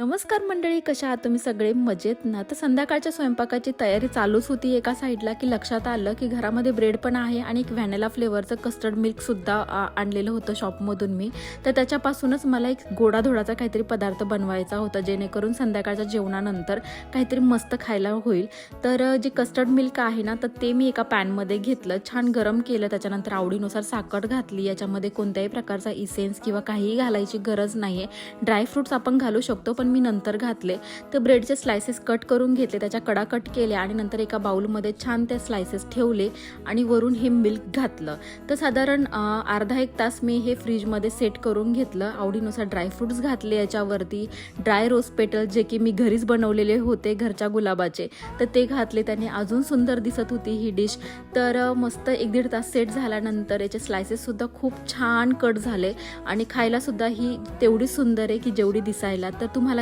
नमस्कार मंडळी, कशा आहात तुम्ही सगळे? मजेत ना? तर संध्याकाळच्या स्वयंपाकाची तयारी चालूच होती एका साईडला की लक्षात आलं की घरामध्ये ब्रेड पण आहे आणि एक व्हॅनिला फ्लेवरचं कस्टर्ड मिल्क सुद्धा आणलेलं होतं शॉपमधून मी. तर त्याच्यापासूनच मला एक गोडाधोडाचा काहीतरी पदार्थ बनवायचा होता, जेणेकरून संध्याकाळच्या जेवणानंतर काहीतरी मस्त खायला होईल. तर जे कस्टर्ड मिल्क आहे ना, तर ते मी एका पॅनमध्ये घेतलं, छान गरम केलं. त्याच्यानंतर आवडीनुसार साखर घातली. याच्यामध्ये कोणत्याही प्रकारचा इसेन्स किंवा काहीही घालायची गरज नाही आहे. ड्रायफ्रूट्स आपण घालू शकतो, पण मी नंतर घातले. तर ब्रेडचे स्लायसेस कट करून घेतले, त्याच्या कडा कट केल्या आणि नंतर एका बाउलमध्ये छान ते स्लायसेस ठेवले आणि वरून हे मिल्क घातलं. तर साधारण अर्धा एक तास मी हे फ्रीजमध्ये सेट करून घेतलं. आवडीनुसार ड्रायफ्रूट्स घातले याच्यावरती, ड्राय रोज पेटल जे की मी घरीच बनवलेले होते घरच्या गुलाबाचे, तर ते घातले. त्याने अजून सुंदर दिसत होती ही डिश. तर मस्त 1-1.5 तास सेट झाल्यानंतर याचे स्लायसेससुद्धा खूप छान कट झाले आणि खायलासुद्धा ही तेवढी सुंदर आहे की जेवढी दिसायला. तर तुम्हाला